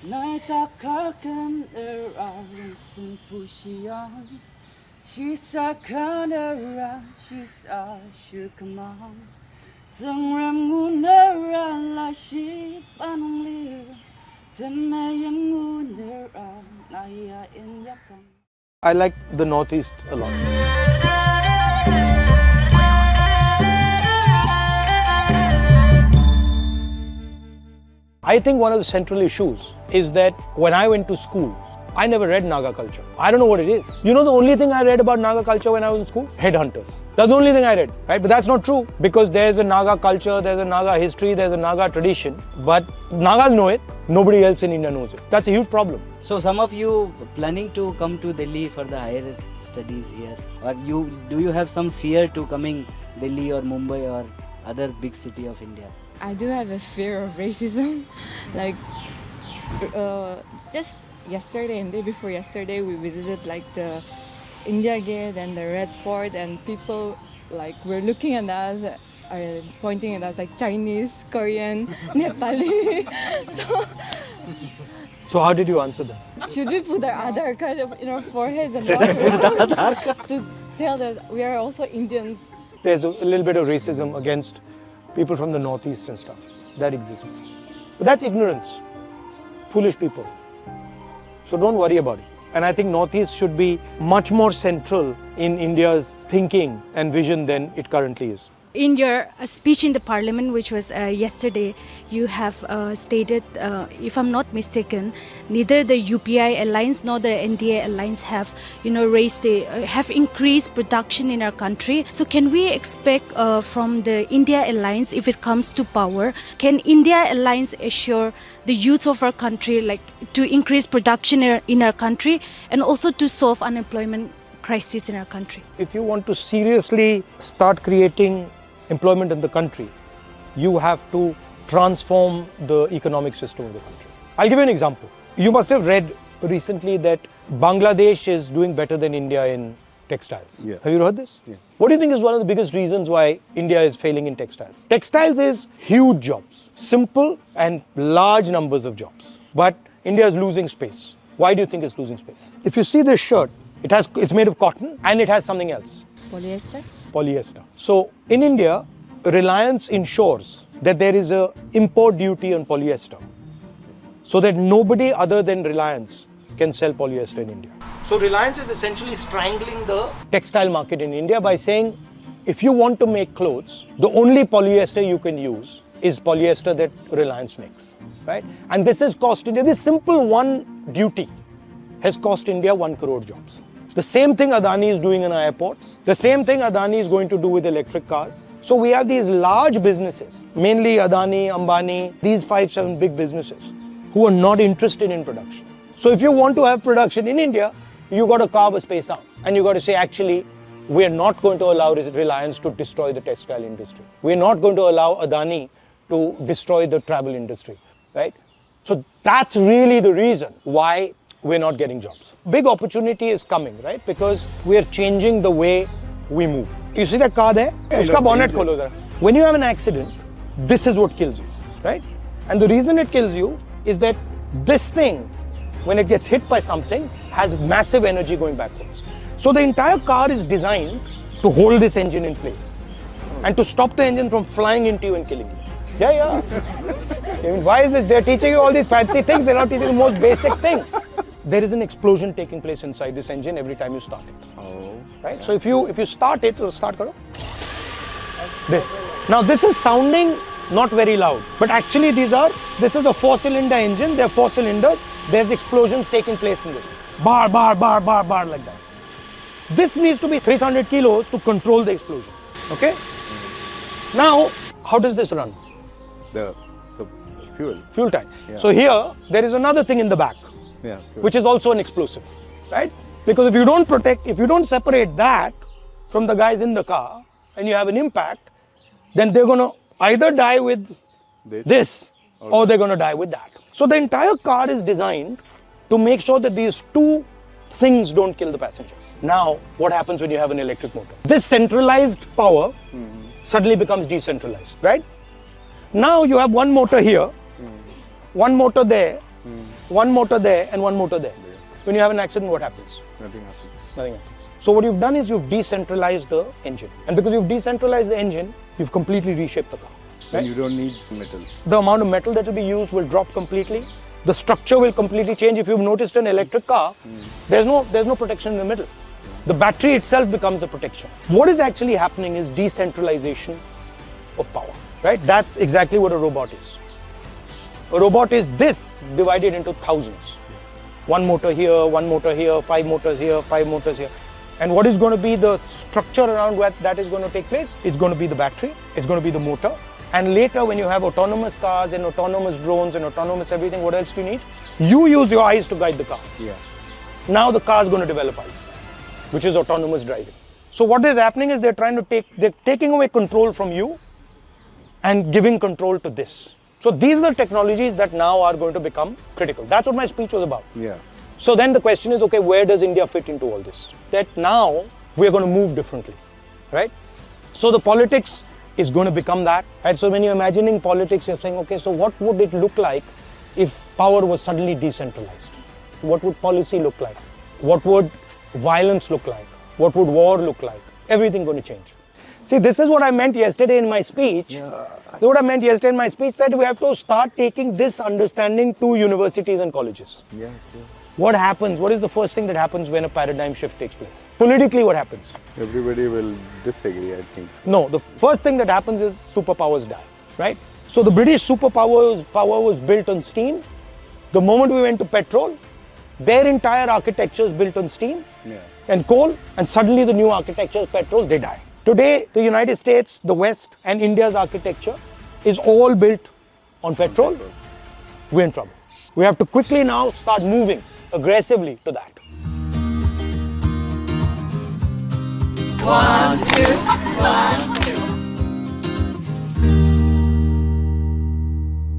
Naitakarkan ararin pushiyan. She's a kanara, she's a shirkamam. Tangram gunera la shi panunglir. Temayam gunera naya in yakam. I like the Northeast a lot. I think one of the central issues is that when I went to school, I never read Naga culture. I don't know what it is. You know the only thing I read about Naga culture when I was in school? Headhunters. That's the only thing I read, right? But that's not true because there's a Naga culture, there's a Naga history, there's a Naga tradition. But Nagas know it, nobody else in India knows it. That's a huge problem. So some of you planning to come to Delhi for the higher studies here? Or do you have some fear to coming Delhi or Mumbai or other big city of India? I do have a fear of racism. Like, just yesterday and day before yesterday, we visited like the India Gate and the Red Fort, and people like were looking at us, pointing at us like Chinese, Korean, Nepali. So how did you answer them? Should we put our Aadhaar card in our foreheads and walk to tell that we are also Indians? There's a little bit of racism against people from the Northeast and stuff. That exists. But that's ignorance. Foolish people. So don't worry about it. And I think Northeast should be much more central in India's thinking and vision than it currently is. In your speech in the parliament, which was yesterday, you have stated, if I'm not mistaken, neither the UPI alliance nor the NDA alliance have, have increased production in our country. So can we expect from the India alliance, if it comes to power, can India alliance assure the youth of our country, like to increase production in our country and also to solve unemployment crisis in our country? If you want to seriously start creating employment in the country, you have to transform the economic system of the country. I'll give you an example. You must have read recently that Bangladesh is doing better than India in textiles. Yeah. Have you heard this? Yeah. What do you think is one of the biggest reasons why India is failing in textiles? Textiles is huge jobs, simple and large numbers of jobs. But India is losing space. Why do you think it's losing space? If you see this shirt, it's made of cotton and it has something else. Polyester? Polyester. So in India, Reliance ensures that there is a import duty on polyester so that nobody other than Reliance can sell polyester in India. So Reliance is essentially strangling the textile market in India by saying, if you want to make clothes, the only polyester you can use is polyester that Reliance makes, right? And this has cost India, this simple one duty has cost India 1 crore jobs. The same thing Adani is doing in our airports. The same thing Adani is going to do with electric cars. So we have these large businesses, mainly Adani, Ambani, these 5-7 big businesses who are not interested in production. So if you want to have production in India, you got to carve a space out. And you got to say, actually, we are not going to allow Reliance to destroy the textile industry. We are not going to allow Adani to destroy the travel industry, right? So that's really the reason why we're not getting jobs. Big opportunity is coming, right? Because we're changing the way we move. You see that car there? Uska bonnet kholo zara. When you have an accident, this is what kills you, right? And the reason it kills you is that this thing, when it gets hit by something, has massive energy going backwards. So the entire car is designed to hold this engine in place and to stop the engine from flying into you and killing you. Yeah. I mean, why is this? They're teaching you all these fancy things, they're not teaching the most basic thing. There is an explosion taking place inside this engine every time you start it. Oh. Right? So if you start it, start karo. This. Now this is sounding not very loud, but actually this is a 4-cylinder engine, there are 4 cylinders, there's explosions taking place in this. Bar like that. This needs to be 300 kilos to control the explosion. Okay? Now, how does this run? The fuel. Fuel tank. Yeah. So here, there is another thing in the back. Yeah. Fuel. Which is also an explosive, right? Because if you don't separate that from the guys in the car and you have an impact, then they're going to either die with this or they're going to die with that. So the entire car is designed to make sure that these two things don't kill the passengers. Now, what happens when you have an electric motor? This centralized power suddenly becomes decentralized, right? Now you have one motor here, one motor there, one motor there and one motor there. When you have an accident, what happens? Nothing happens. Nothing happens. So what you've done is you've decentralized the engine. And because you've decentralized the engine, you've completely reshaped the car. And you don't need metals. The amount of metal that will be used will drop completely. The structure will completely change. If you've noticed an electric car, there's no protection in the middle. The battery itself becomes the protection. What is actually happening is decentralization of power, right? That's exactly what a robot is. A robot is this divided into thousands. One motor here, 5 motors here, 5 motors here. And what is going to be the structure around where that is going to take place? It's going to be the battery, it's going to be the motor. And later when you have autonomous cars and autonomous drones and autonomous everything, what else do you need? You use your eyes to guide the car. Yeah. Now the car is going to develop eyes, which is autonomous driving. So what is happening is they're taking away control from you and giving control to this. So these are the technologies that now are going to become critical. That's what my speech was about. Yeah. So then the question is, okay, where does India fit into all this? That now we're going to move differently, right? So the politics is going to become that, right? So when you're imagining politics, you're saying, okay, so what would it look like if power was suddenly decentralized? What would policy look like? What would violence look like? What would war look like? Everything going to change. See, this is what I meant yesterday in my speech. This is what I meant yesterday in my speech, that we have to start taking this understanding to universities and colleges. Yeah. What happens? What is the first thing that happens when a paradigm shift takes place? Politically, what happens? Everybody will disagree, I think. No, the first thing that happens is superpowers die, right? So the British power was built on steam. The moment we went to petrol, their entire architecture is built on steam and coal, and suddenly the new architecture is petrol, they die. Today, the United States, the West, and India's architecture is all built on petrol. We're in trouble. We have to quickly now start moving aggressively to that. 1, 2, 1, 2.